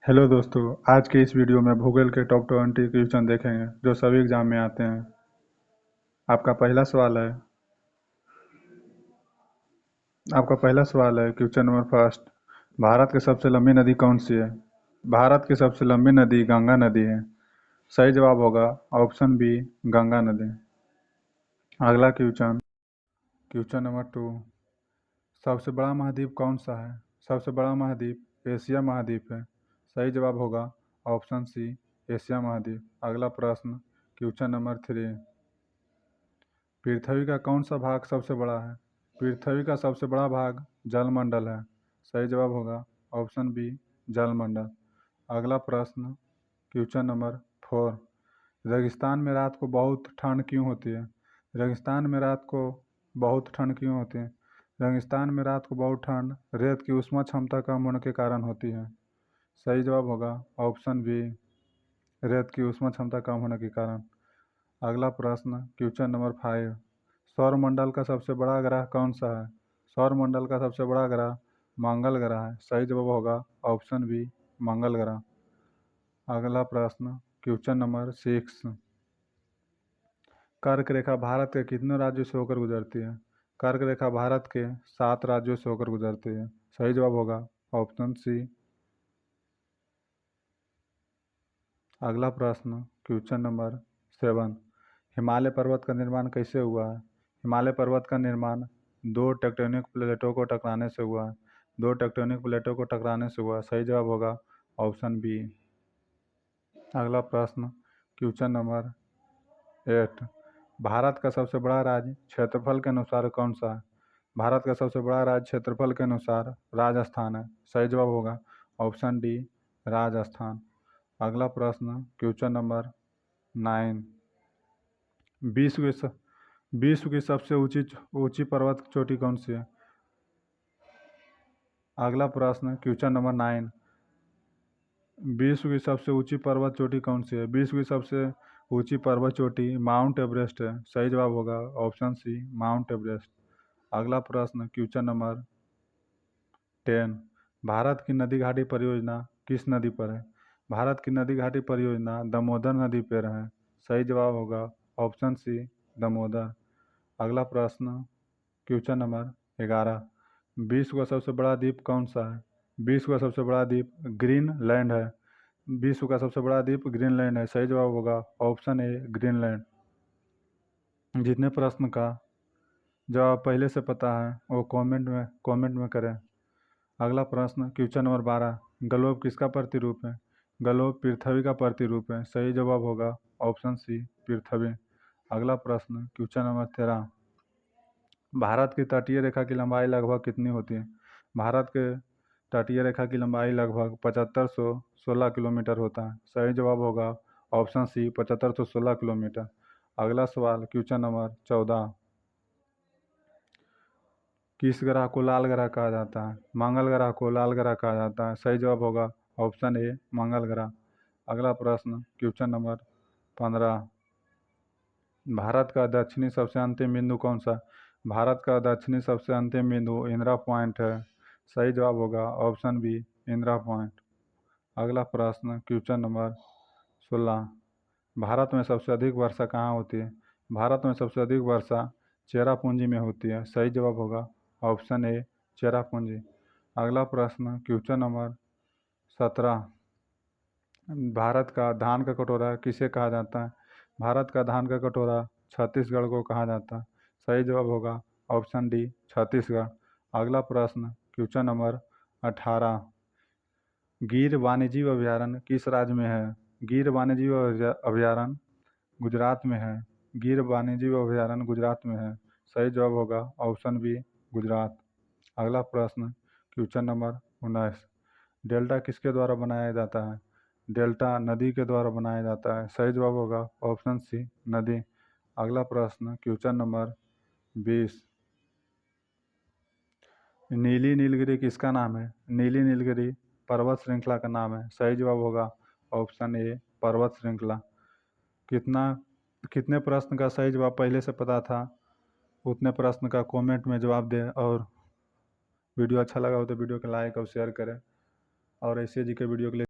Hello दोस्तों, आज के इस वीडियो में भूगोल के टॉप 20 क्वेश्चन देखेंगे जो सभी एग्जाम में आते हैं। आपका पहला सवाल है क्वेश्चन नंबर फर्स्ट। भारत की सबसे लंबी नदी कौन सी है? भारत की सबसे लंबी नदी गंगा नदी है। सही जवाब होगा ऑप्शन बी, गंगा नदी। अगला क्वेश्चन, क्वेश्चन नंबर टू। सबसे बड़ा महाद्वीप कौन सा है? सबसे बड़ा महाद्वीप एशिया महाद्वीप है। सही जवाब होगा ऑप्शन सी, एशिया महाद्वीप। अगला प्रश्न, क्वेश्चन नंबर थ्री। पृथ्वी का कौन सा भाग सबसे बड़ा है? पृथ्वी का सबसे बड़ा भाग जलमंडल है। सही जवाब होगा ऑप्शन बी, जलमंडल। अगला प्रश्न, क्वेश्चन नंबर फोर। रेगिस्तान में रात को बहुत ठंड क्यों होती है? रेगिस्तान में रात को बहुत ठंड क्यों होती है? रेगिस्तान में रात को बहुत ठंड रेत की ऊष्मा क्षमता कम होने के कारण होती है। सही जवाब होगा ऑप्शन बी, रेत की ऊष्मा क्षमता कम होने के कारण। अगला प्रश्न, क्वेश्चन नंबर फाइव। सौरमंडल का सबसे बड़ा ग्रह कौन सा है? सौरमंडल का सबसे बड़ा ग्रह मंगल ग्रह है। सही जवाब होगा ऑप्शन बी, मंगल ग्रह। अगला प्रश्न, क्वेश्चन नंबर सिक्स। कर्क रेखा भारत के कितने राज्यों से होकर गुजरती है? कर्क रेखा भारत के 7 राज्यों से होकर गुजरती है। सही जवाब होगा ऑप्शन सी। अगला प्रश्न, क्वेश्चन नंबर सेवन। हिमालय पर्वत का निर्माण कैसे हुआ है? हिमालय पर्वत का निर्माण दो टेक्टोनिक प्लेटों को टकराने से हुआ है। दो टेक्टोनिक प्लेटों को टकराने से हुआ। सही जवाब होगा ऑप्शन बी। अगला प्रश्न, क्वेश्चन नंबर एट। भारत का सबसे बड़ा राज्य क्षेत्रफल के अनुसार कौन सा है? भारत का सबसे बड़ा राज्य क्षेत्रफल के अनुसार राजस्थान है। सही जवाब होगा ऑप्शन डी, राजस्थान। अगला प्रश्न, क्वेश्चन नंबर नाइन। विश्व की विश्व की सबसे ऊंची ऊंची पर्वत चोटी कौन सी है? अगला प्रश्न, क्वेश्चन नंबर नाइन। विश्व की सबसे ऊंची पर्वत चोटी कौन सी है? विश्व की सबसे ऊंची पर्वत चोटी माउंट एवरेस्ट है। सही जवाब होगा ऑप्शन सी, माउंट एवरेस्ट। अगला प्रश्न, क्वेश्चन नंबर 10। भारत की नदी घाटी परियोजना किस नदी पर है? भारत की नदी घाटी परियोजना दामोदर नदी पर है। सही जवाब होगा ऑप्शन सी, दामोदर। अगला प्रश्न, क्वेश्चन नंबर 11। विश्व का सबसे बड़ा द्वीप कौन सा है? विश्व का सबसे बड़ा द्वीप ग्रीनलैंड है। विश्व का सबसे बड़ा द्वीप ग्रीनलैंड है। सही जवाब होगा ऑप्शन ए, ग्रीनलैंड। जितने प्रश्न का जवाब पहले से पता है वो कमेंट में करें। अगला प्रश्न, क्वेश्चन नंबर 12। ग्लोब किसका प्रतिरूप है? ग्लोब पृथ्वी का प्रतिरूप है। सही जवाब होगा ऑप्शन सी, पृथ्वी। अगला प्रश्न, क्वेश्चन नंबर 13। भारत की तटीय रेखा की लंबाई लगभग कितनी होती है? भारत के तटीय रेखा की लंबाई लगभग 7516 किलोमीटर होता है। सही जवाब होगा ऑप्शन सी, 7516 किलोमीटर। अगला सवाल, क्वेश्चन नंबर 14। किस ग्रह को लाल ग्रह कहा जाता है? मंगल ग्रह को लाल ग्रह कहा जाता है। सही जवाब होगा ऑप्शन ए, मंगल ग्रह। अगला प्रश्न, क्वेश्चन नंबर 15। भारत का दक्षिणी सबसे अंतिम बिंदु कौन सा? भारत का दक्षिणी सबसे अंतिम बिंदु इंदिरा पॉइंट है। सही जवाब होगा ऑप्शन बी, इंदिरा पॉइंट। अगला प्रश्न, क्वेश्चन नंबर 16। भारत में सबसे अधिक वर्षा कहाँ होती है? भारत में सबसे अधिक वर्षा चेरापूंजी में होती है। सही जवाब होगा ऑप्शन ए, चेरापूंजी। अगला प्रश्न, क्वेश्चन नंबर 17। भारत का धान का कटोरा किसे कहा जाता है? भारत का धान का कटोरा छत्तीसगढ़ को कहा जाता है। सही जवाब होगा ऑप्शन डी, छत्तीसगढ़। अगला प्रश्न, क्वेश्चन नंबर 18। गिर वन्यजीव अभयारण्य किस राज्य में है? गिर वन्यजीव अभयारण्य गुजरात में है। गिर वन्यजीव अभयारण्य गुजरात में है। सही जवाब होगा ऑप्शन बी, गुजरात। अगला प्रश्न, क्वेश्चन नंबर 19। डेल्टा किसके द्वारा बनाया जाता है? डेल्टा नदी के द्वारा बनाया जाता है। सही जवाब होगा ऑप्शन सी, नदी। अगला प्रश्न, क्वेश्चन नंबर 20। नीली नीलगिरी किसका नाम है? नीली नीलगिरी पर्वत श्रृंखला का नाम है। सही जवाब होगा ऑप्शन ए, पर्वत श्रृंखला। कितना कितने प्रश्न का सही जवाब पहले से पता था उतने प्रश्न का कमेंट में जवाब दें। और वीडियो अच्छा लगा हो तो वीडियो को लाइक और शेयर करें। और ऐसे जी के वीडियो के लिए